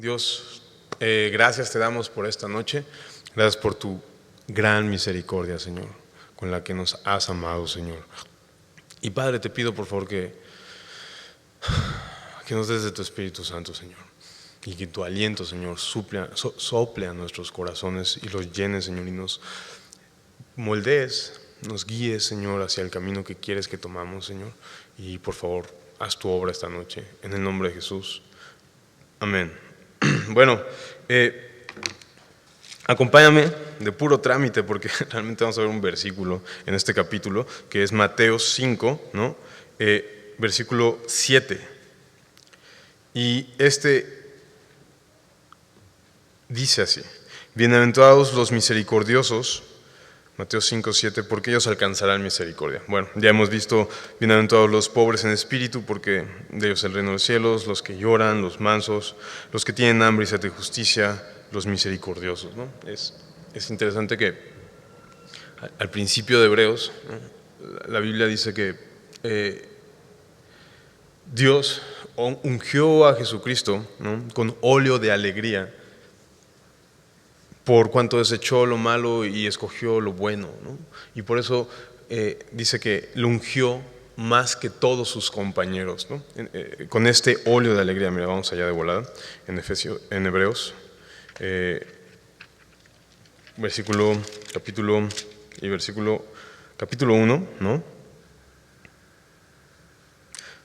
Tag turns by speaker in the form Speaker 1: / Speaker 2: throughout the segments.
Speaker 1: Dios, gracias te damos por esta noche. Gracias por tu gran misericordia, Señor, con la que nos has amado, Señor. Y Padre, te pido por favor que nos des de tu Espíritu Santo, Señor, y que tu aliento, Señor, sople a nuestros corazones y los llene, Señor, y nos moldees, nos guíes, Señor, hacia el camino que quieres que tomamos, Señor. Y por favor, haz tu obra esta noche, en el nombre de Jesús. Amén. Bueno, acompáñame de puro trámite, porque realmente vamos a ver un versículo en este capítulo, que es Mateo 5, ¿no? Versículo 7. Y dice así: bienaventurados los misericordiosos, Mateo 5, 7, porque ellos alcanzarán misericordia. Bueno, ya hemos visto, bienaventurados los pobres en espíritu, porque de ellos es el reino de los cielos, los que lloran, los mansos, los que tienen hambre y sed de justicia, los misericordiosos, ¿no? Es interesante que al principio de Hebreos, ¿no?, la Biblia dice que Dios ungió a Jesucristo, ¿no?, con óleo de alegría, por cuanto desechó lo malo y escogió lo bueno, ¿no? Y por eso dice que lo ungió más que todos sus compañeros, ¿no? Con este óleo de alegría. Mira, vamos allá de volada, en Hebreos, capítulo 1, ¿no?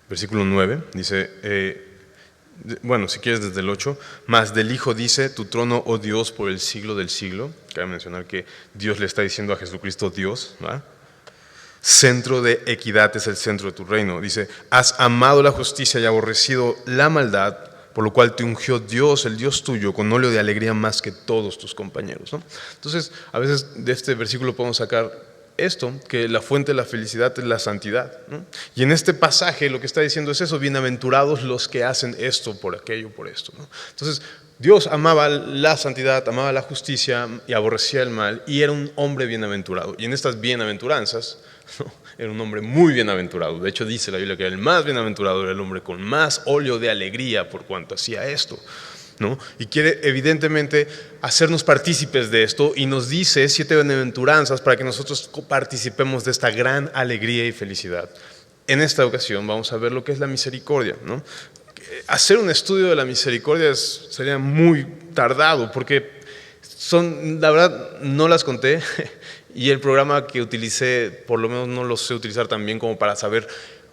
Speaker 1: Versículo 9, dice, bueno, si quieres desde el 8, mas del Hijo dice, tu trono, oh Dios, por el siglo del siglo. Cabe mencionar que Dios le está diciendo a Jesucristo Dios, ¿verdad? Centro de equidad es el centro de tu reino. Dice, has amado la justicia y aborrecido la maldad, por lo cual te ungió Dios, el Dios tuyo, con óleo de alegría más que todos tus compañeros, ¿no? Entonces, a veces de este versículo podemos sacar esto, que la fuente de la felicidad es la santidad, ¿no? Y en este pasaje lo que está diciendo es eso: bienaventurados los que hacen esto, por aquello, por esto, ¿no? Entonces, Dios amaba la santidad, amaba la justicia y aborrecía el mal, y era un hombre bienaventurado. Y en estas bienaventuranzas, ¿no?, era un hombre muy bienaventurado. De hecho, dice la Biblia que el más bienaventurado era el hombre con más óleo de alegría por cuanto hacía esto, ¿no? Y quiere evidentemente hacernos partícipes de esto, y nos dice 7 bienaventuranzas para que nosotros participemos de esta gran alegría y felicidad. En esta ocasión vamos a ver lo que es la misericordia, ¿no? Hacer un estudio de la misericordia sería muy tardado, porque la verdad no las conté, y el programa que utilicé por lo menos no lo sé utilizar tan bien como para saber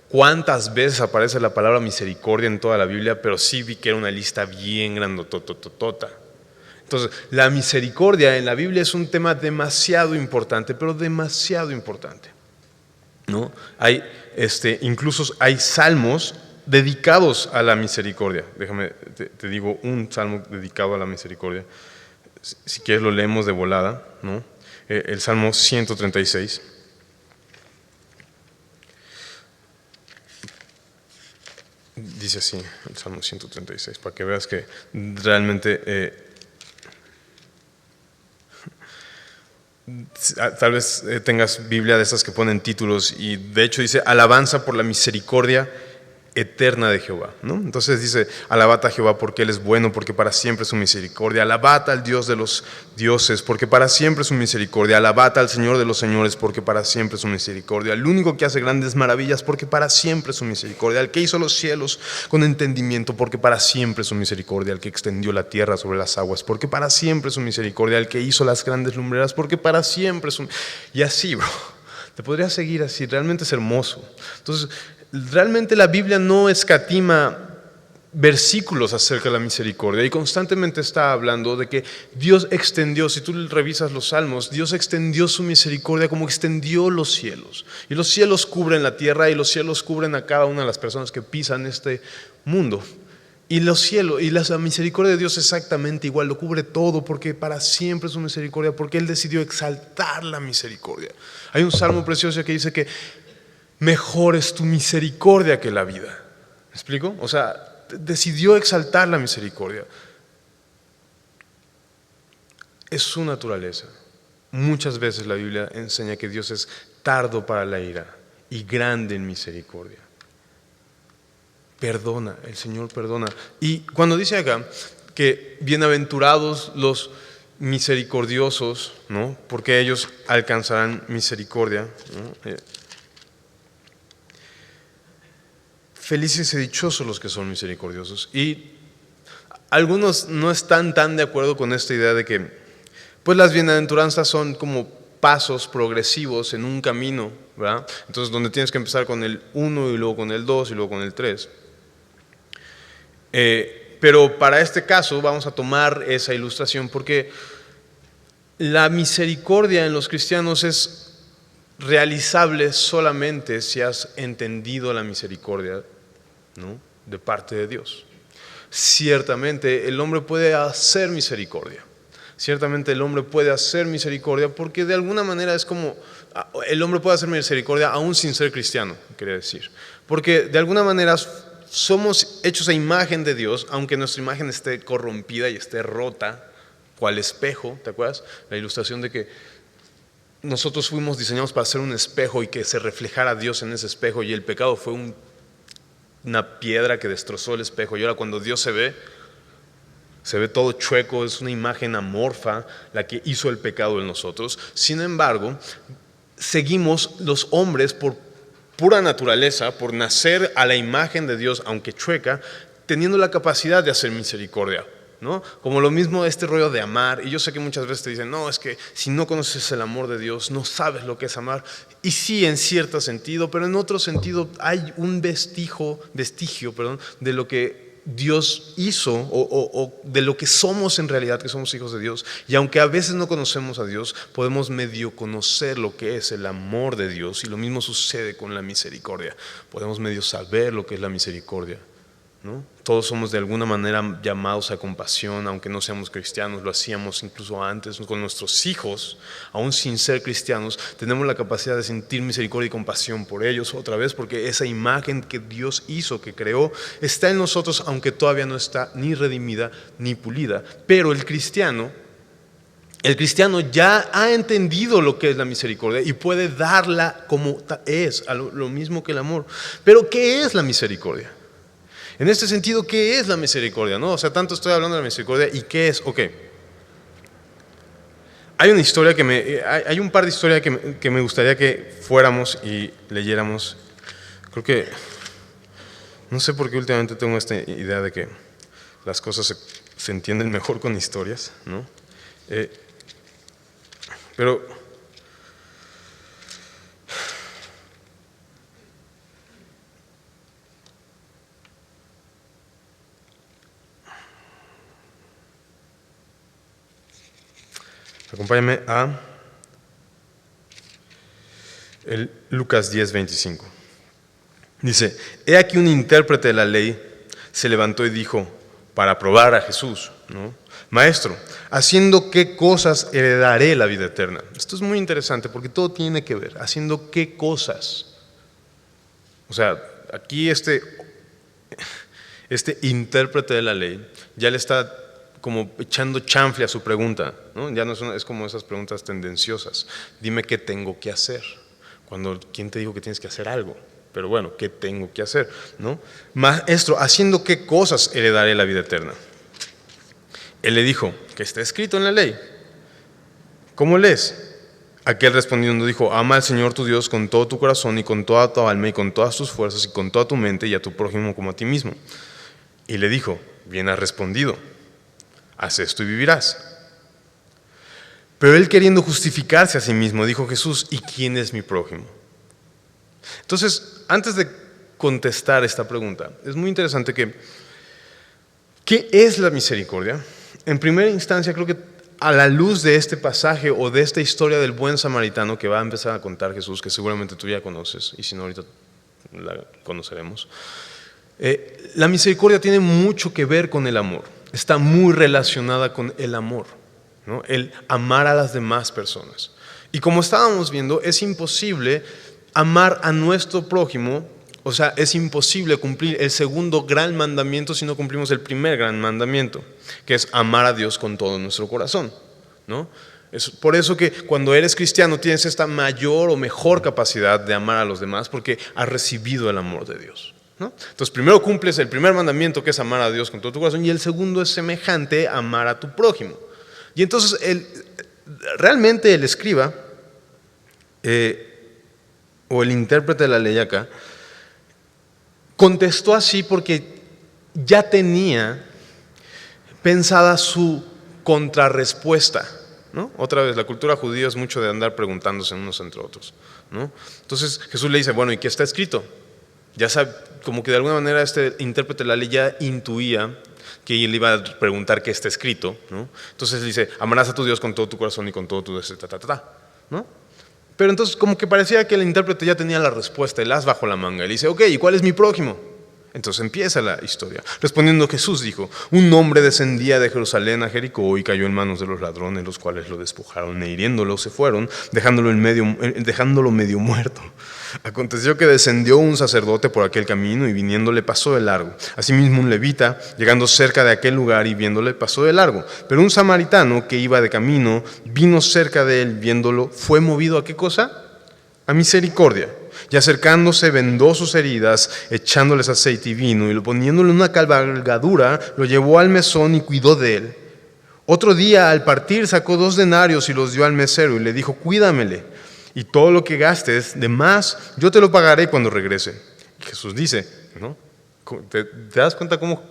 Speaker 1: cuántas veces aparece la palabra misericordia en toda la Biblia, pero sí vi que era una lista bien grandotototota. Entonces, la misericordia en la Biblia es un tema demasiado importante, pero demasiado importante, ¿no? Incluso hay salmos dedicados a la misericordia. Déjame, te digo un salmo dedicado a la misericordia. Si quieres lo leemos de volada, ¿no? El Salmo 136. Dice así, el Salmo 136, para que veas que realmente tal vez tengas Biblia de esas que ponen títulos, y de hecho dice alabanza por la misericordia eterna de Jehová, ¿no? Entonces dice, alabad a Jehová porque Él es bueno, porque para siempre es su misericordia. Alabad al Dios de los dioses, porque para siempre es su misericordia. Alabad al Señor de los señores, porque para siempre es su misericordia. El único que hace grandes maravillas, porque para siempre es su misericordia. El que hizo los cielos con entendimiento, porque para siempre es su misericordia. El que extendió la tierra sobre las aguas, porque para siempre es su misericordia. El que hizo las grandes lumbreras, porque para siempre es su... Y así, bro, te podría seguir así, realmente es hermoso. Entonces, realmente la Biblia no escatima versículos acerca de la misericordia, y constantemente está hablando de que Dios extendió, si tú revisas los salmos, Dios extendió su misericordia como extendió los cielos, y los cielos cubren la tierra, y los cielos cubren a cada una de las personas que pisan este mundo. Y los cielos y la misericordia de Dios exactamente igual, lo cubre todo, porque para siempre es su misericordia, porque Él decidió exaltar la misericordia. Hay un salmo precioso que dice que mejor es tu misericordia que la vida. ¿Me explico? O sea, decidió exaltar la misericordia. Es su naturaleza. Muchas veces la Biblia enseña que Dios es tardo para la ira y grande en misericordia. Perdona, el Señor perdona. Y cuando dice acá que bienaventurados los misericordiosos, ¿no? Porque ellos alcanzarán misericordia, ¿no? Felices y dichosos los que son misericordiosos. Y algunos no están tan de acuerdo con esta idea de que pues las bienaventuranzas son como pasos progresivos en un camino, ¿verdad? Entonces donde tienes que empezar con el 1 y luego con el 2 y luego con el 3. Pero para este caso vamos a tomar esa ilustración porque la misericordia en los cristianos es realizable solamente si has entendido la misericordia, ¿no?, de parte de Dios. Ciertamente el hombre puede hacer misericordia. Ciertamente el hombre puede hacer misericordia porque de alguna manera es como, el hombre puede hacer misericordia aún sin ser cristiano, quería decir. Porque de alguna manera somos hechos a imagen de Dios, aunque nuestra imagen esté corrompida y esté rota, cual espejo, ¿te acuerdas? La ilustración de que nosotros fuimos diseñados para ser un espejo y que se reflejara a Dios en ese espejo, y el pecado fue una piedra que destrozó el espejo, y ahora cuando Dios se ve todo chueco, es una imagen amorfa la que hizo el pecado en nosotros. Sin embargo, seguimos los hombres por pura naturaleza, por nacer a la imagen de Dios, aunque chueca, teniendo la capacidad de hacer misericordia, ¿no? Como lo mismo este rollo de amar. Y yo sé que muchas veces te dicen, no, es que si no conoces el amor de Dios, no sabes lo que es amar. Y sí, en cierto sentido, pero en otro sentido hay un vestigio, de lo que Dios hizo o de lo que somos en realidad, que somos hijos de Dios. Y aunque a veces no conocemos a Dios, podemos medio conocer lo que es el amor de Dios, y lo mismo sucede con la misericordia. Podemos medio saber lo que es la misericordia, ¿no? Todos somos de alguna manera llamados a compasión, aunque no seamos cristianos. Lo hacíamos incluso antes con nuestros hijos, aún sin ser cristianos. Tenemos la capacidad de sentir misericordia y compasión por ellos otra vez, porque esa imagen que Dios hizo, que creó, está en nosotros, aunque todavía no está ni redimida ni pulida. Pero el cristiano ya ha entendido lo que es la misericordia y puede darla como es, lo mismo que el amor. Pero ¿qué es la misericordia? En este sentido, ¿qué es la misericordia? ¿No? O sea, tanto estoy hablando de la misericordia, ¿y qué es? Ok. Hay un par de historias que me gustaría que fuéramos y leyéramos. Creo que, no sé por qué últimamente tengo esta idea de que las cosas se entienden mejor con historias, ¿no? Pero acompáñame a el Lucas 10:25. Dice, he aquí un intérprete de la ley se levantó y dijo, para probar a Jesús, ¿no? Maestro, ¿haciendo qué cosas heredaré la vida eterna? Esto es muy interesante porque todo tiene que ver. ¿Haciendo qué cosas? O sea, aquí este intérprete de la ley ya le está como echando chanfle a su pregunta, ¿no? Ya no es como esas preguntas tendenciosas. Dime qué tengo que hacer. ¿Quién te dijo que tienes que hacer algo? Pero bueno, ¿qué tengo que hacer? ¿No? Maestro, ¿haciendo qué cosas heredaré la vida eterna? Él le dijo, que está escrito en la ley. ¿Cómo lees? Aquel respondiendo dijo, ama al Señor tu Dios con todo tu corazón y con toda tu alma y con todas tus fuerzas y con toda tu mente, y a tu prójimo como a ti mismo. Y le dijo, bien has respondido, haz esto y vivirás. Pero él, queriendo justificarse a sí mismo, dijo Jesús, ¿y quién es mi prójimo? Entonces, antes de contestar esta pregunta, es muy interesante ¿qué es la misericordia? En primera instancia, creo que a la luz de este pasaje o de esta historia del buen samaritano que va a empezar a contar Jesús, que seguramente tú ya conoces, y si no ahorita la conoceremos, la misericordia tiene mucho que ver con el amor, está muy relacionada con el amor, ¿no? El amar a las demás personas. Y como estábamos viendo, es imposible amar a nuestro prójimo, o sea, es imposible cumplir el segundo gran mandamiento si no cumplimos el primer gran mandamiento, que es amar a Dios con todo nuestro corazón, ¿no? Es por eso que cuando eres cristiano tienes esta mayor o mejor capacidad de amar a los demás, porque has recibido el amor de Dios. ¿no? Entonces primero cumples el primer mandamiento, que es amar a Dios con todo tu corazón, y el segundo es semejante, amar a tu prójimo. Y entonces realmente el escriba o el intérprete de la ley acá contestó así porque ya tenía pensada su contrarrespuesta, ¿no? Otra vez, la cultura judía es mucho de andar preguntándose unos entre otros, ¿no? Entonces Jesús le dice, bueno, ¿y qué está escrito? Ya sabe, como que de alguna manera este intérprete de la ley ya intuía que él iba a preguntar qué está escrito, ¿no? Entonces le dice, amarás a tu Dios con todo tu corazón y con todo tu deseo, ¿no? Pero entonces como que parecía que el intérprete ya tenía la respuesta, el as bajo la manga. Y le dice, ok, ¿y cuál es mi prójimo? Entonces empieza la historia. Respondiendo Jesús dijo, un hombre descendía de Jerusalén a Jericó y cayó en manos de los ladrones, los cuales lo despojaron e hiriéndolo se fueron, dejándolo medio muerto. Aconteció que descendió un sacerdote por aquel camino y viniendo le pasó de largo. Asimismo un levita, llegando cerca de aquel lugar y viéndole, pasó de largo. Pero un samaritano que iba de camino, vino cerca de él, viéndolo, fue movido ¿a qué cosa? A misericordia. Y acercándose vendó sus heridas, echándoles aceite y vino, y poniéndole una cabalgadura, lo llevó al mesón y cuidó de él. Otro día, al partir, sacó 2 denarios y los dio al mesero, y le dijo, cuídamele, y todo lo que gastes de más, yo te lo pagaré cuando regrese. Y Jesús dice, ¿no? ¿Te das cuenta cómo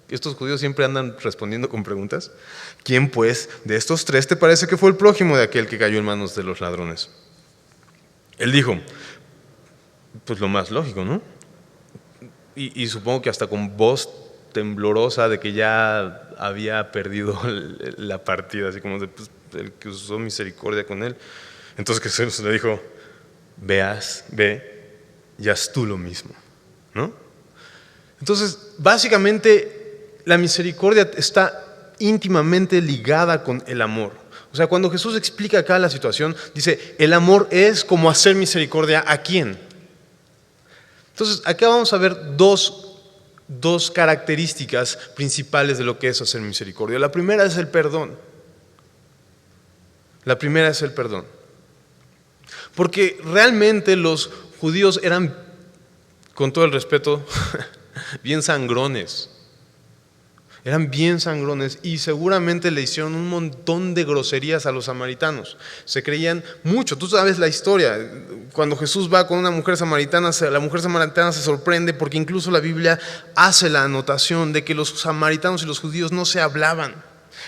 Speaker 1: estos judíos siempre andan respondiendo con preguntas? ¿Quién, pues, de estos 3 te parece que fue el prójimo de aquel que cayó en manos de los ladrones? Él dijo, pues lo más lógico, ¿no? Y supongo que hasta con voz temblorosa de que ya había perdido la partida, así como de, pues, el que usó misericordia con él. Entonces Jesús le dijo, ve, y haz tú lo mismo, ¿no? Entonces, básicamente, la misericordia está íntimamente ligada con el amor. O sea, cuando Jesús explica acá la situación, dice, el amor es como hacer misericordia ¿a quién? Entonces, acá vamos a ver dos características principales de lo que es hacer misericordia. La primera es el perdón. Porque realmente los judíos eran, con todo el respeto, bien sangrones. Eran bien sangrones y seguramente le hicieron un montón de groserías a los samaritanos. Se creían mucho. Tú sabes la historia. Cuando Jesús va con una mujer samaritana, la mujer samaritana se sorprende porque incluso la Biblia hace la anotación de que los samaritanos y los judíos no se hablaban.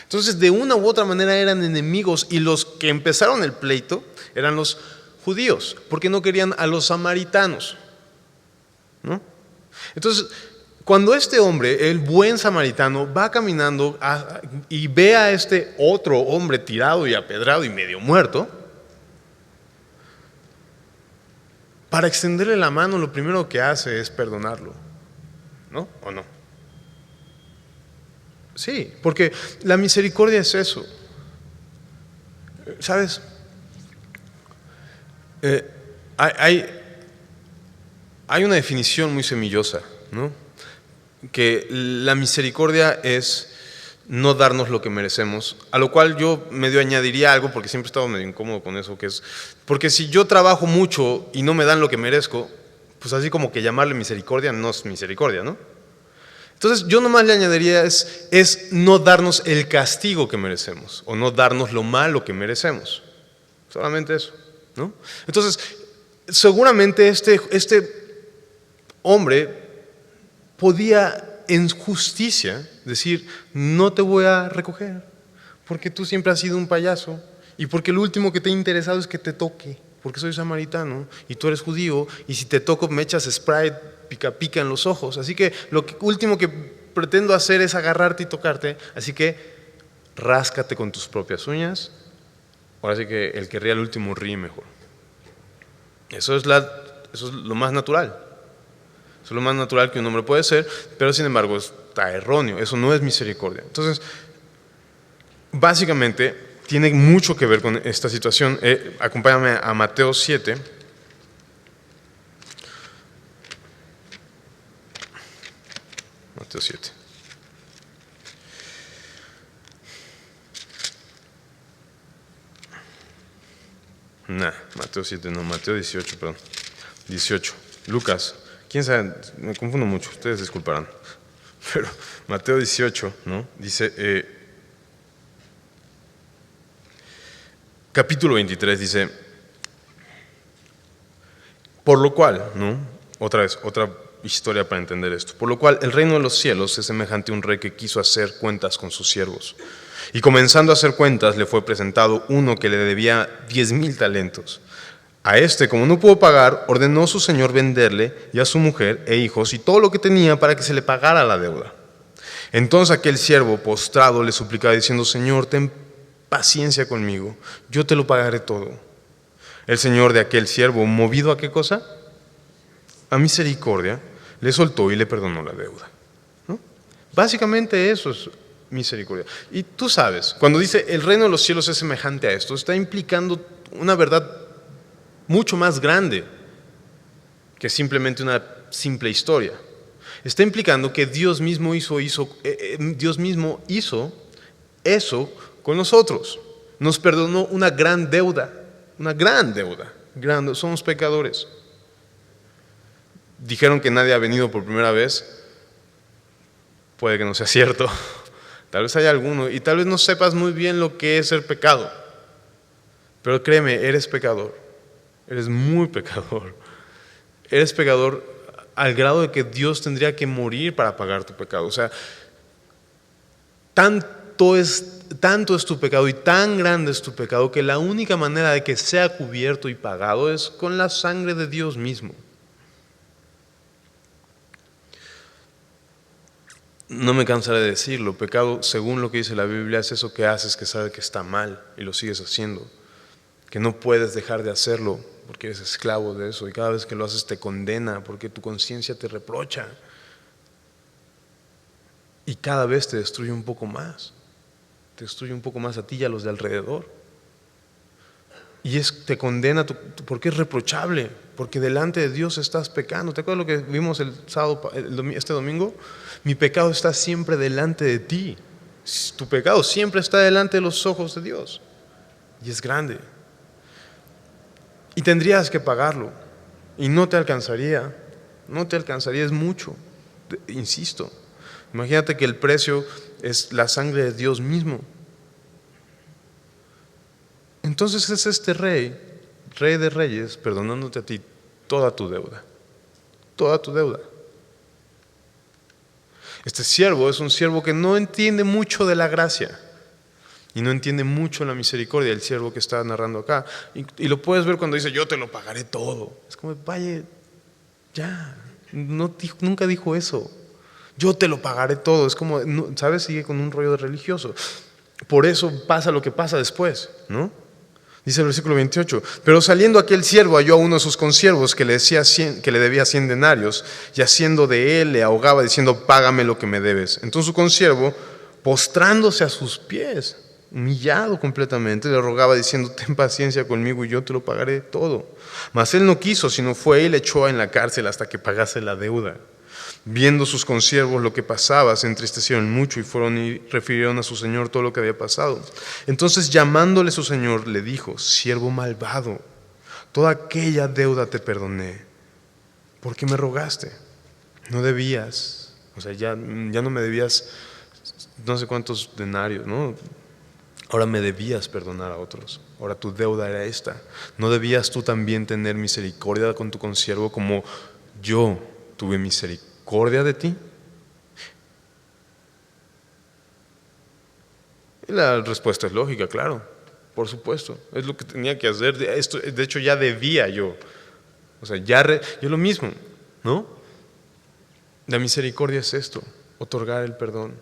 Speaker 1: Entonces, de una u otra manera eran enemigos y los que empezaron el pleito eran los judíos, porque no querían a los samaritanos, ¿no? Entonces, cuando este hombre, el buen samaritano, va caminando y ve a este otro hombre tirado y apedrado y medio muerto, para extenderle la mano lo primero que hace es perdonarlo, ¿no? ¿O no? Sí, porque la misericordia es eso. ¿Sabes? Hay una definición muy semillosa, ¿no? Que la misericordia es no darnos lo que merecemos, a lo cual yo medio añadiría algo, porque siempre he estado medio incómodo con eso, que es, porque si yo trabajo mucho y no me dan lo que merezco, pues así como que llamarle misericordia no es misericordia, ¿no? Entonces yo nomás le añadiría es no darnos el castigo que merecemos, o no darnos lo malo que merecemos, solamente eso, ¿no? Entonces, seguramente este hombre podía en justicia decir, no te voy a recoger, porque tú siempre has sido un payaso, y porque lo último que te ha interesado es que te toque, porque soy samaritano, y tú eres judío, y si te toco me echas spray pica pica en los ojos, así que último que pretendo hacer es agarrarte y tocarte, así que ráscate con tus propias uñas, ahora sí que el que ría el último ríe mejor. Eso es lo más natural. Eso es lo más natural que un hombre puede ser, pero sin embargo está erróneo. Eso no es misericordia. Entonces, básicamente, tiene mucho que ver con esta situación. Acompáñame a Mateo 7. Mateo 7. Mateo 7 no, Mateo 18, perdón. 18. Lucas quién sabe, me confundo mucho, ustedes disculparán. Pero Mateo 18, ¿no? Dice, capítulo 23 dice, por lo cual, ¿no? Otra vez, otra historia para entender esto. Por lo cual el reino de los cielos es semejante a un rey que quiso hacer cuentas con sus siervos. Y comenzando a hacer cuentas, le fue presentado uno que le debía 10,000 talentos. A este, como no pudo pagar, ordenó su señor venderle y a su mujer e hijos y todo lo que tenía para que se le pagara la deuda. Entonces aquel siervo postrado le suplicaba diciendo, Señor, ten paciencia conmigo, yo te lo pagaré todo. El señor de aquel siervo, movido a qué cosa? A misericordia, le soltó y le perdonó la deuda, ¿no? Básicamente eso es misericordia. Y tú sabes, cuando dice el reino de los cielos es semejante a esto, está implicando una verdad mucho más grande que simplemente una simple historia. Está implicando que Dios mismo hizo eso con nosotros. Nos perdonó una gran deuda, somos pecadores. Dijeron que nadie ha venido por primera vez. Puede que no sea cierto. Tal vez haya alguno y tal vez no sepas muy bien lo que es ser pecado. Pero créeme, eres pecador. Eres muy pecador. Eres pecador al grado de que Dios tendría que morir para pagar tu pecado. O sea, tanto es tu pecado y tan grande es tu pecado que la única manera de que sea cubierto y pagado es con la sangre de Dios mismo. No me cansaré de decirlo, pecado, según lo que dice la Biblia, es eso que haces que sabes que está mal y lo sigues haciendo, que no puedes dejar de hacerlo porque eres esclavo de eso y cada vez que lo haces te condena porque tu conciencia te reprocha y cada vez te destruye un poco más, a ti y a los de alrededor. Y te condena porque es reprochable, porque delante de Dios estás pecando. ¿Te acuerdas lo que vimos este domingo? Mi pecado está siempre delante de ti. Tu pecado siempre está delante de los ojos de Dios. Y es grande. Y tendrías que pagarlo. Y no te alcanzaría, es mucho. Insisto, imagínate que el precio es la sangre de Dios mismo. Entonces es este rey de reyes, perdonándote a ti toda tu deuda. Este siervo es un siervo que no entiende mucho de la gracia y no entiende mucho la misericordia, el siervo que está narrando acá. Y lo puedes ver cuando dice, yo te lo pagaré todo. Es como, vaya, ya, nunca dijo eso. Yo te lo pagaré todo. Es como, ¿sabes? Sigue con un rollo de religioso. Por eso pasa lo que pasa después, ¿no? Dice el versículo 28, pero saliendo aquel siervo halló a uno de sus consiervos que le debía 100 denarios y haciendo de él le ahogaba diciendo, págame lo que me debes. Entonces su consiervo, postrándose a sus pies, humillado completamente, le rogaba diciendo, ten paciencia conmigo y yo te lo pagaré todo. Mas él no quiso, sino fue y le echó en la cárcel hasta que pagase la deuda. Viendo sus consiervos lo que pasaba, se entristecieron mucho y fueron y refirieron a su señor todo lo que había pasado. Entonces llamándole su señor le dijo, siervo malvado, toda aquella deuda te perdoné, ¿por qué me rogaste? No debías, o sea, ya no me debías no sé cuántos denarios, ¿no? Ahora me debías perdonar a otros, ahora tu deuda era esta. ¿No debías tú también tener misericordia con tu consiervo como yo tuve misericordia de ti? Y la respuesta es lógica, claro, por supuesto, es lo que tenía que hacer. De hecho ya debía yo, o sea, yo lo mismo, ¿no? La misericordia es esto, otorgar el perdón.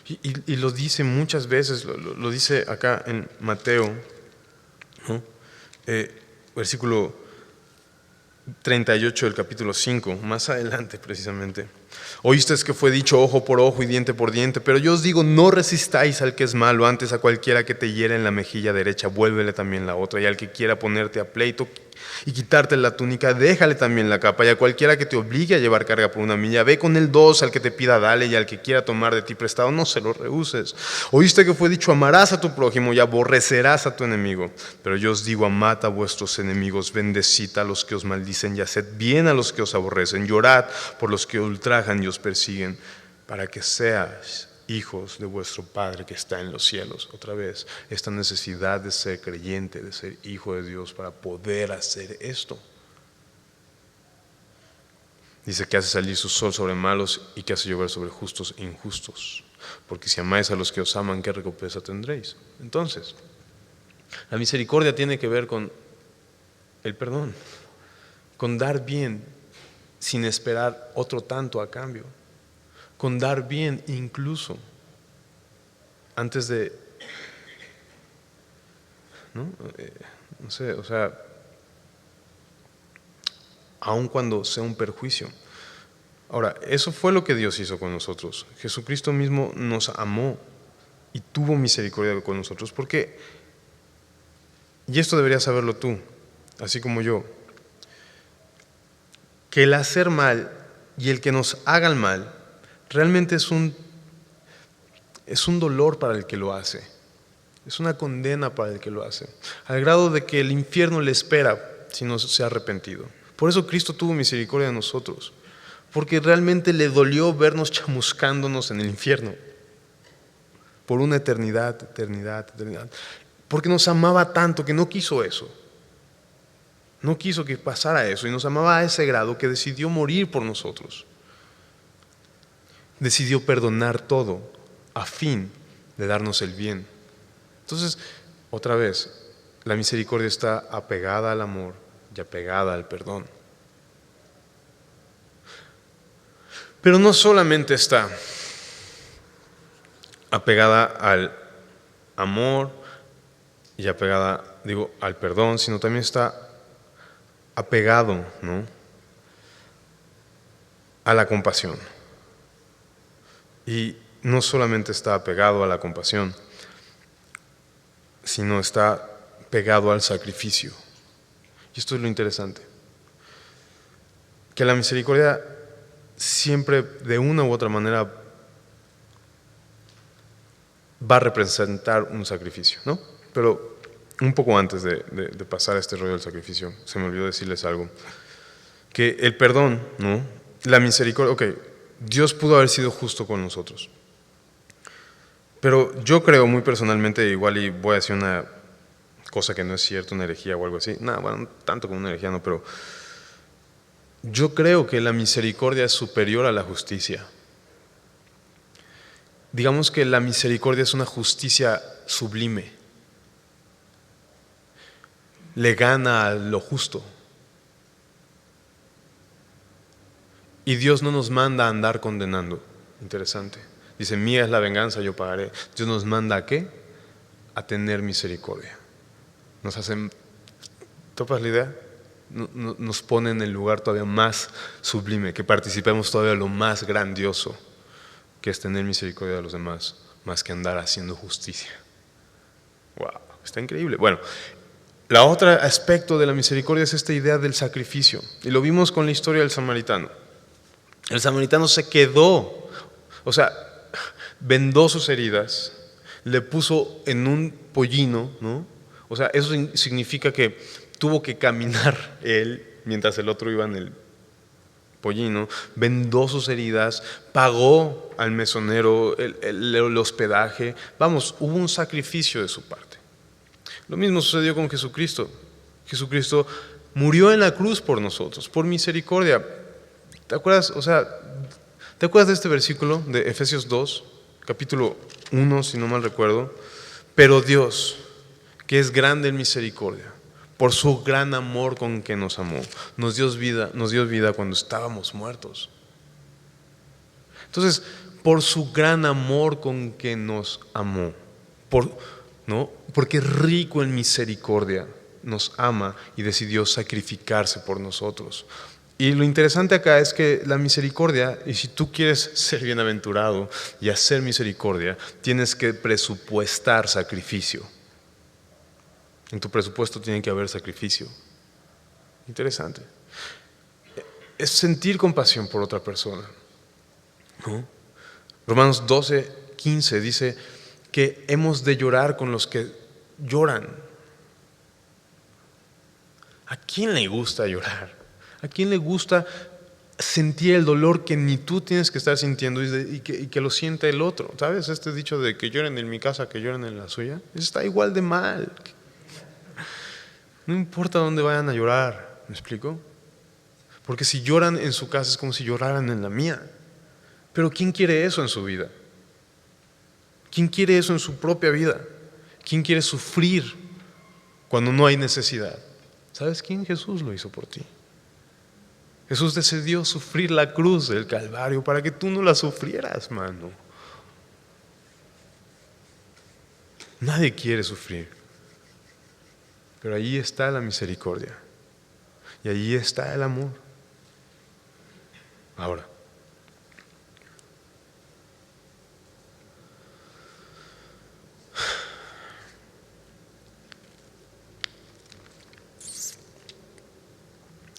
Speaker 1: Y lo dice muchas veces, lo dice acá en Mateo, ¿no? Versículo 38 del capítulo 5, más adelante precisamente. Oísteis que fue dicho ojo por ojo y diente por diente, pero yo os digo, no resistáis al que es malo, antes a cualquiera que te hiera en la mejilla derecha, vuélvele también la otra, y al que quiera ponerte a pleito, y quitarte la túnica, déjale también la capa, y a cualquiera que te obligue a llevar carga por 1 milla, ve con él 2, al que te pida dale, y al que quiera tomar de ti prestado, no se lo rehuses. Oíste que fue dicho, amarás a tu prójimo y aborrecerás a tu enemigo. Pero yo os digo, amad a vuestros enemigos, bendecid a los que os maldicen, y haced bien a los que os aborrecen, llorad por los que ultrajan y os persiguen, para que seáis hijos de vuestro Padre que está en los cielos. Otra vez, esta necesidad de ser creyente, de ser hijo de Dios para poder hacer esto. Dice que hace salir su sol sobre malos y que hace llover sobre justos e injustos. Porque si amáis a los que os aman, ¿qué recompensa tendréis? Entonces, la misericordia tiene que ver con el perdón, con dar bien sin esperar otro tanto a cambio, con dar bien incluso antes de, no sé, o sea, aun cuando sea un perjuicio. Ahora, eso fue lo que Dios hizo con nosotros. Jesucristo mismo nos amó y tuvo misericordia con nosotros, porque, y esto deberías saberlo tú, así como yo, que el hacer mal y el que nos haga el mal realmente es un dolor para el que lo hace, es una condena para el que lo hace, al grado de que el infierno le espera si no se ha arrepentido. Por eso Cristo tuvo misericordia de nosotros, porque realmente le dolió vernos chamuscándonos en el infierno por una eternidad, porque nos amaba tanto que no quiso eso. No quiso que pasara eso, y nos amaba a ese grado que decidió morir por nosotros. Decidió perdonar todo a fin de darnos el bien. Entonces, otra vez, la misericordia está apegada al amor y apegada al perdón. Pero no solamente está apegada al amor y apegada, al perdón, sino también está apegado, a la compasión. Y no solamente está apegado a la compasión, sino está pegado al sacrificio. Y esto es lo interesante, que la misericordia siempre de una u otra manera va a representar un sacrificio, ¿no? Pero un poco antes de pasar a este rollo del sacrificio, se me olvidó decirles algo, que el perdón, la misericordia, Dios pudo haber sido justo con nosotros, pero yo creo muy personalmente, igual y voy a decir una cosa que no es cierta, una herejía o algo así, no tanto como una herejía, no, pero yo creo que la misericordia es superior a la justicia. Digamos que la misericordia es una justicia sublime, le gana a lo justo. Y Dios no nos manda a andar condenando. Interesante. Dice, mía es la venganza, yo pagaré. Dios nos manda ¿a qué? A tener misericordia. Nos hacen, ¿topas la idea? Nos pone en el lugar todavía más sublime, que participemos todavía de lo más grandioso, que es tener misericordia de los demás, más que andar haciendo justicia. Wow, está increíble. Bueno, la otra aspecto de la misericordia es esta idea del sacrificio, y lo vimos con la historia del samaritano. El samaritano se quedó, vendó sus heridas, le puso en un pollino, O sea, eso significa que tuvo que caminar él mientras el otro iba en el pollino, vendó sus heridas, pagó al mesonero el hospedaje. Vamos, hubo un sacrificio de su parte. Lo mismo sucedió con Jesucristo. Jesucristo murió en la cruz por nosotros, por misericordia. ¿Te acuerdas? ¿Te acuerdas de este versículo de Efesios 2, capítulo 1, si no mal recuerdo? Pero Dios, que es grande en misericordia, por su gran amor con que nos amó, nos dio vida cuando estábamos muertos. Entonces, por su gran amor con que nos amó, porque rico en misericordia, nos ama y decidió sacrificarse por nosotros. Y lo interesante acá es que la misericordia, y si tú quieres ser bienaventurado y hacer misericordia, tienes que presupuestar sacrificio. En tu presupuesto tiene que haber sacrificio. Interesante. Es sentir compasión por otra persona, ¿no? Romanos 12:15 dice que hemos de llorar con los que lloran. ¿A quién le gusta llorar? ¿A quién le gusta sentir el dolor que ni tú tienes que estar sintiendo y que lo siente el otro? ¿Sabes? Este dicho de que lloren en mi casa, que lloren en la suya, está igual de mal. No importa dónde vayan a llorar, ¿me explico? Porque si lloran en su casa es como si lloraran en la mía. Pero ¿quién quiere eso en su vida? ¿Quién quiere eso en su propia vida? ¿Quién quiere sufrir cuando no hay necesidad? ¿Sabes quién? Jesús lo hizo por ti. Jesús decidió sufrir la cruz del Calvario para que tú no la sufrieras, mano. Nadie quiere sufrir. Pero allí está la misericordia. Y allí está el amor. Ahora,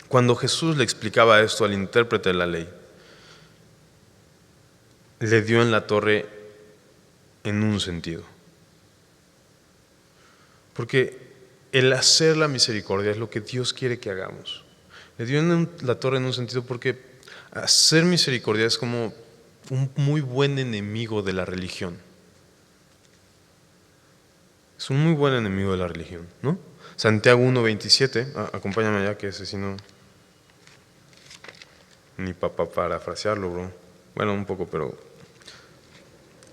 Speaker 1: cuando Jesús le explicaba esto al intérprete de la ley, le dio en la torre en un sentido. Porque el hacer la misericordia es lo que Dios quiere que hagamos. Le dio en la torre en un sentido porque hacer misericordia es como un muy buen enemigo de la religión. Es un muy buen enemigo de la religión, ¿no? Santiago 1:27, acompáñame allá que ese sí no, ni para parafrasearlo, bro. Bueno, un poco, pero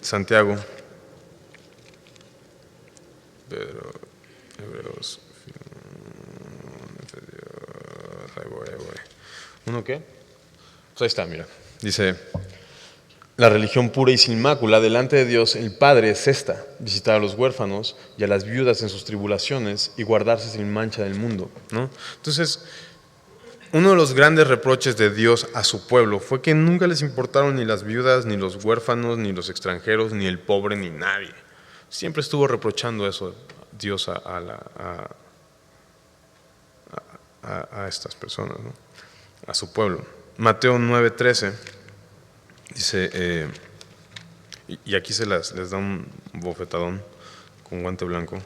Speaker 1: Santiago, Pedro, Hebreos, ahí voy. ¿Uno qué? Pues ahí está, mira. Dice: la religión pura y sin mácula delante de Dios el Padre es esta: visitar a los huérfanos y a las viudas en sus tribulaciones y guardarse sin mancha del mundo, ¿no? Entonces, uno de los grandes reproches de Dios a su pueblo fue que nunca les importaron ni las viudas, ni los huérfanos, ni los extranjeros, ni el pobre, ni nadie. Siempre estuvo reprochando eso Dios a estas personas, ¿no? A su pueblo. Mateo 9:13 dice, y aquí les da un bofetadón con guante blanco.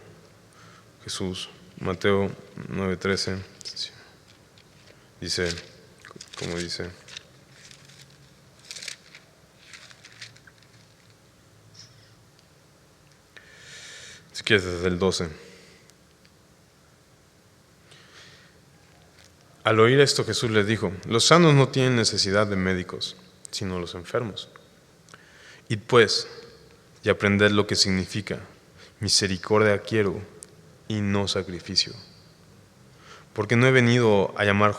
Speaker 1: Jesús, Mateo 9:13, dice, como dice, si quieres desde el 12. Al oír esto Jesús les dijo: los sanos no tienen necesidad de médicos, sino los enfermos. Id pues y aprended lo que significa: misericordia quiero y no sacrificio. Porque no he venido a llamar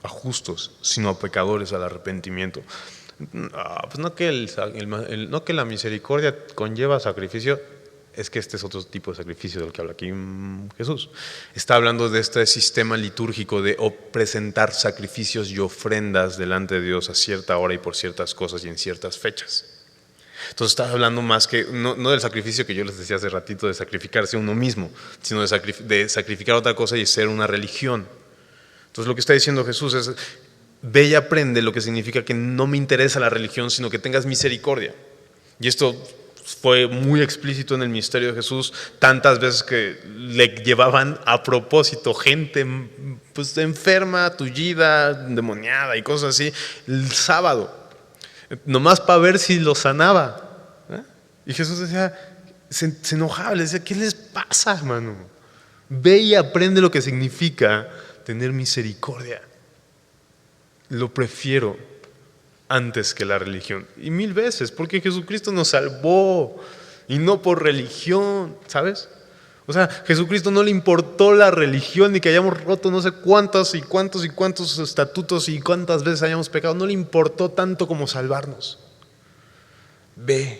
Speaker 1: a justos, sino a pecadores al arrepentimiento. Pues no que la misericordia conlleva sacrificio. Es que este es otro tipo de sacrificio del que habla aquí Jesús. Está hablando de este sistema litúrgico de presentar sacrificios y ofrendas delante de Dios a cierta hora y por ciertas cosas y en ciertas fechas. Entonces está hablando más que, no del sacrificio que yo les decía hace ratito, de sacrificarse a uno mismo, sino de sacrificar otra cosa y ser una religión. Entonces lo que está diciendo Jesús es: ve y aprende lo que significa que no me interesa la religión, sino que tengas misericordia. Y esto fue muy explícito en el ministerio de Jesús, tantas veces que le llevaban a propósito gente pues enferma, tullida, endemoniada y cosas así, el sábado, nomás para ver si lo sanaba. Y Jesús decía, se enojaba, le decía: ¿qué les pasa, hermano? Ve y aprende lo que significa tener misericordia. Lo prefiero antes que la religión. Y 1000 veces, porque Jesucristo nos salvó y no por religión, ¿sabes? O sea, Jesucristo no le importó la religión ni que hayamos roto no sé cuántos estatutos y cuántas veces hayamos pecado. No le importó tanto como salvarnos. Ve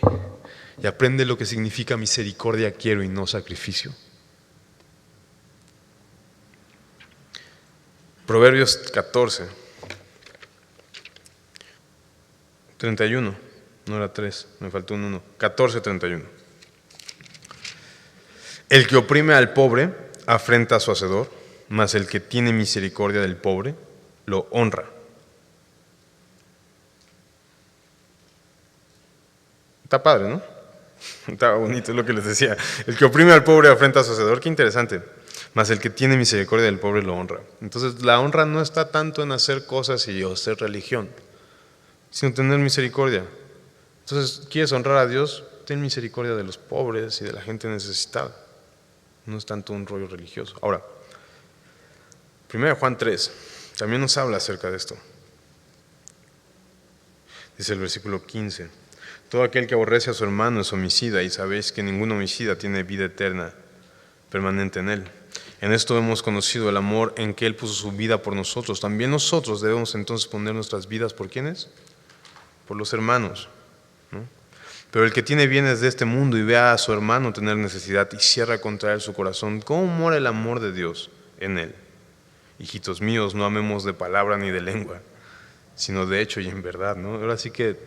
Speaker 1: y aprende lo que significa misericordia quiero y no sacrificio. Proverbios 14:31, no era 3, me faltó un 1. 14:31. El que oprime al pobre afrenta a su hacedor, mas el que tiene misericordia del pobre lo honra. Está padre, ¿no? Está bonito, es lo que les decía. El que oprime al pobre afrenta a su hacedor. Qué interesante. Mas el que tiene misericordia del pobre lo honra. Entonces la honra no está tanto en hacer cosas y hacer religión, sino tener misericordia. Entonces, ¿quieres honrar a Dios? Ten misericordia de los pobres y de la gente necesitada. No es tanto un rollo religioso. Ahora, 1 Juan 3 también nos habla acerca de esto. Dice el versículo 15: todo aquel que aborrece a su hermano es homicida, y sabéis que ningún homicida tiene vida eterna permanente en él. En esto hemos conocido el amor en que Él puso su vida por nosotros. También nosotros debemos entonces poner nuestras vidas ¿por quiénes? Por los hermanos, ¿no? Pero el que tiene bienes de este mundo y ve a su hermano tener necesidad y cierra contra él su corazón, ¿cómo mora el amor de Dios en él? Hijitos míos, no amemos de palabra ni de lengua, sino de hecho y en verdad, ¿no? Ahora sí que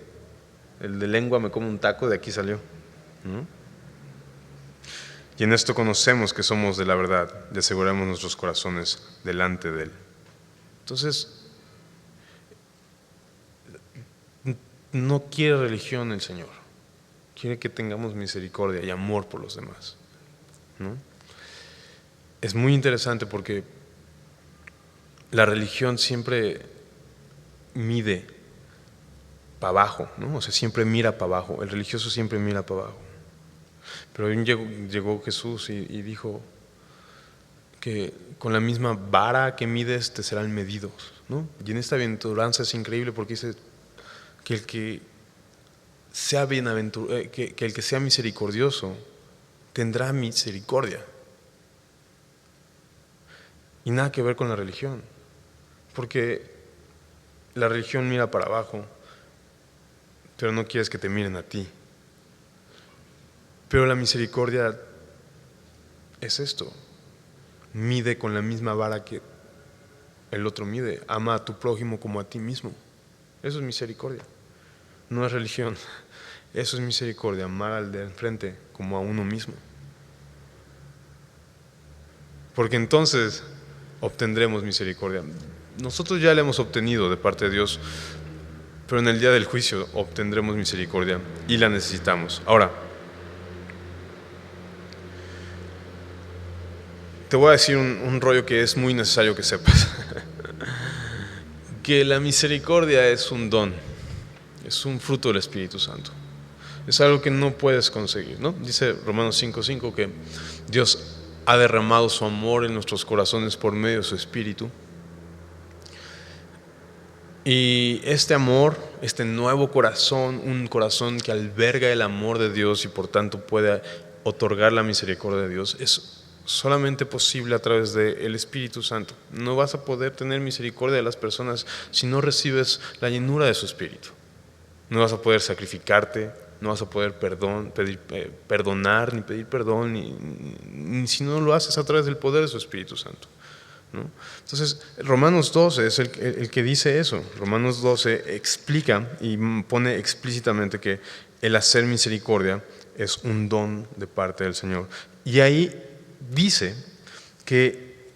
Speaker 1: el de lengua me come un taco, de aquí salió, ¿no? Y en esto conocemos que somos de la verdad y aseguramos nuestros corazones delante de Él. Entonces, no quiere religión el Señor, quiere que tengamos misericordia y amor por los demás, ¿no? Es muy interesante porque la religión siempre mide para abajo, ¿no? O sea, siempre mira para abajo, el religioso siempre mira para abajo. Pero llegó Jesús y dijo que con la misma vara que mides te serán medidos, ¿no? Y en esta bienaventuranza es increíble porque dice que el que sea que el que sea misericordioso tendrá misericordia. Y nada que ver con la religión, porque la religión mira para abajo, pero no quieres que te miren a ti. Pero la misericordia es esto: mide con la misma vara que el otro mide, ama a tu prójimo como a ti mismo. Eso es misericordia, no es religión. Eso es misericordia, amar al de enfrente como a uno mismo. Porque entonces obtendremos misericordia. Nosotros ya la hemos obtenido de parte de Dios, pero en el día del juicio obtendremos misericordia y la necesitamos. Ahora, te voy a decir un rollo que es muy necesario que sepas. Que la misericordia es un don, es un fruto del Espíritu Santo. Es algo que no puedes conseguir, ¿no? Dice Romanos 5:5 que Dios ha derramado su amor en nuestros corazones por medio de su Espíritu. Y este amor, este nuevo corazón, un corazón que alberga el amor de Dios y por tanto puede otorgar la misericordia de Dios, es solamente posible a través del Espíritu Santo. No vas a poder tener misericordia de las personas si no recibes la llenura de su Espíritu. No vas a poder sacrificarte, no vas a poder perdonar, ni pedir perdón, ni si no lo haces a través del poder de su Espíritu Santo, ¿no? Entonces, Romanos 12 es el que dice eso. Romanos 12 explica y pone explícitamente que el hacer misericordia es un don de parte del Señor. Y ahí dice que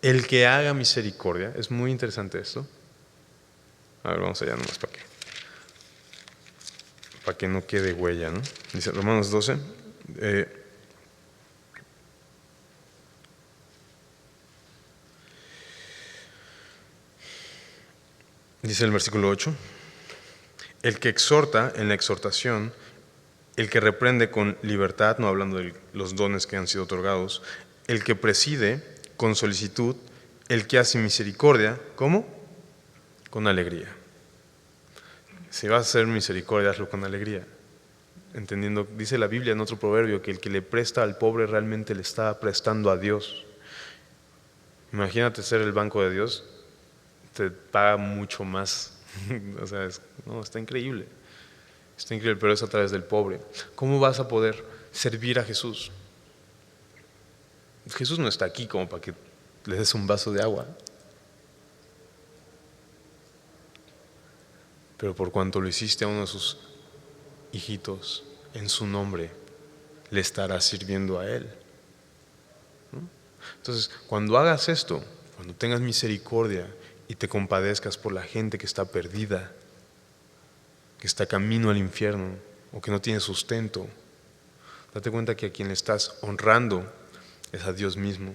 Speaker 1: el que haga misericordia, es muy interesante esto. A ver, vamos allá nomás para que no quede huella, ¿no? Dice Romanos 12. Dice el versículo 8: el que exhorta en la exhortación, el que reprende con libertad, no hablando de los dones que han sido otorgados, el que preside con solicitud, el que hace misericordia, ¿cómo? Con alegría. Si vas a hacer misericordia, hazlo con alegría. Entendiendo, dice la Biblia en otro proverbio, que el que le presta al pobre realmente le está prestando a Dios. Imagínate ser el banco de Dios, te paga mucho más. O sea, está increíble. Está increíble, pero es a través del pobre. ¿Cómo vas a poder servir a Jesús? Jesús no está aquí como para que le des un vaso de agua. Pero por cuanto lo hiciste a uno de sus hijitos en su nombre, le estarás sirviendo a Él, ¿no? Entonces, cuando hagas esto, cuando tengas misericordia y te compadezcas por la gente que está perdida, que está camino al infierno o que no tiene sustento, date cuenta que a quien le estás honrando es a Dios mismo,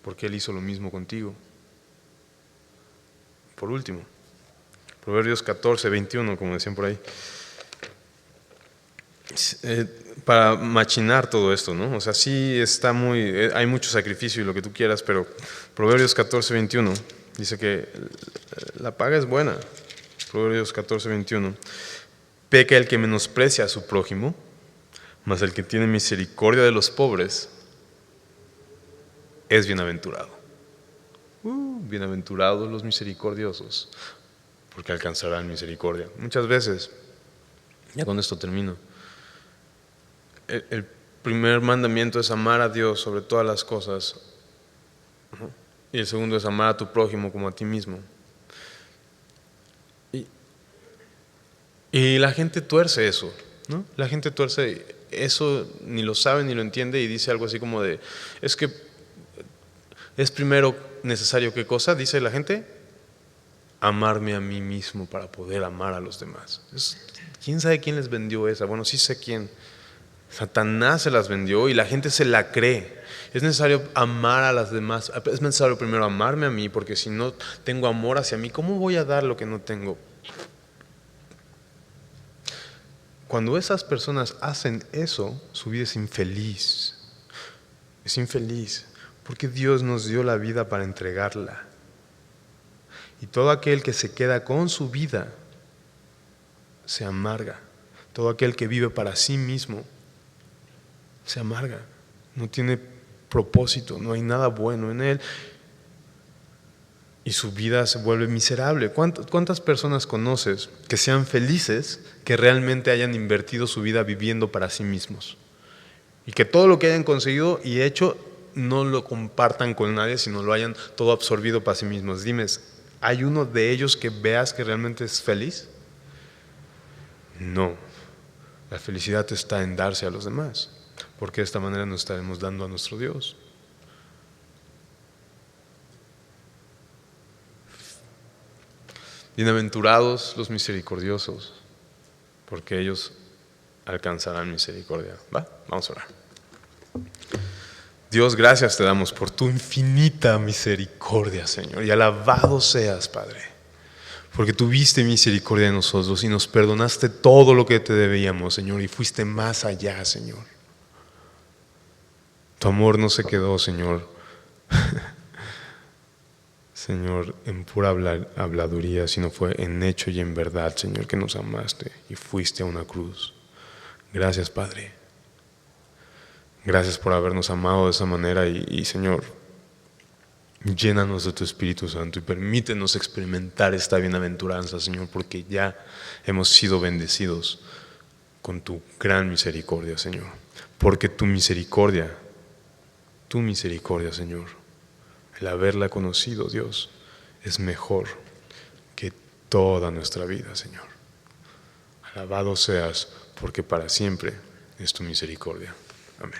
Speaker 1: porque Él hizo lo mismo contigo. Por último, Proverbios 14, 21, como decían por ahí, para machinar todo esto, ¿no? O sea, sí está hay mucho sacrificio y lo que tú quieras, pero Proverbios 14, 21 dice que la paga es buena. Proverbios 14, 21. Peca el que menosprecia a su prójimo, mas el que tiene misericordia de los pobres es bienaventurado. Bienaventurados los misericordiosos, porque alcanzarán misericordia. Muchas veces, ya con esto termino, el primer mandamiento es amar a Dios sobre todas las cosas, ¿no? Y el segundo es amar a tu prójimo como a ti mismo. Y la gente tuerce eso, ¿no? La gente tuerce eso, ni lo sabe ni lo entiende, y dice algo así como de, es que es primero necesario, ¿qué cosa? Dice la gente, amarme a mí mismo para poder amar a los demás. ¿Quién sabe quién les vendió esa? Bueno, sí sé quién. Satanás se las vendió y la gente se la cree. Es necesario amar a las demás. Es necesario primero amarme a mí, porque si no tengo amor hacia mí, ¿cómo voy a dar lo que no tengo? Cuando esas personas hacen eso, su vida es infeliz. Es infeliz, porque Dios nos dio la vida para entregarla. Y todo aquel que se queda con su vida se amarga. Todo aquel que vive para sí mismo se amarga. No tiene propósito, no hay nada bueno en él. Y su vida se vuelve miserable. ¿Cuántas personas conoces que sean felices, que realmente hayan invertido su vida viviendo para sí mismos? Y que todo lo que hayan conseguido y hecho no lo compartan con nadie, sino lo hayan todo absorbido para sí mismos. Dime, ¿hay uno de ellos que veas que realmente es feliz? No. La felicidad está en darse a los demás, porque de esta manera nos estaremos dando a nuestro Dios. Bienaventurados los misericordiosos, porque ellos alcanzarán misericordia. ¿Va? Vamos a orar. Dios, gracias te damos por tu infinita misericordia, Señor, y alabado seas, Padre, porque tuviste misericordia de nosotros y nos perdonaste todo lo que te debíamos, Señor, y fuiste más allá, Señor. Tu amor no se quedó, Señor, Señor, en pura habladuría, sino fue en hecho y en verdad, Señor, que nos amaste y fuiste a una cruz. Gracias, Padre. Gracias por habernos amado de esa manera y Señor, llénanos de tu Espíritu Santo y permítenos experimentar esta bienaventuranza, Señor, porque ya hemos sido bendecidos con tu gran misericordia, Señor. Porque tu misericordia, Señor, el haberla conocido, Dios, es mejor que toda nuestra vida, Señor. Alabado seas, porque para siempre es tu misericordia. Amén.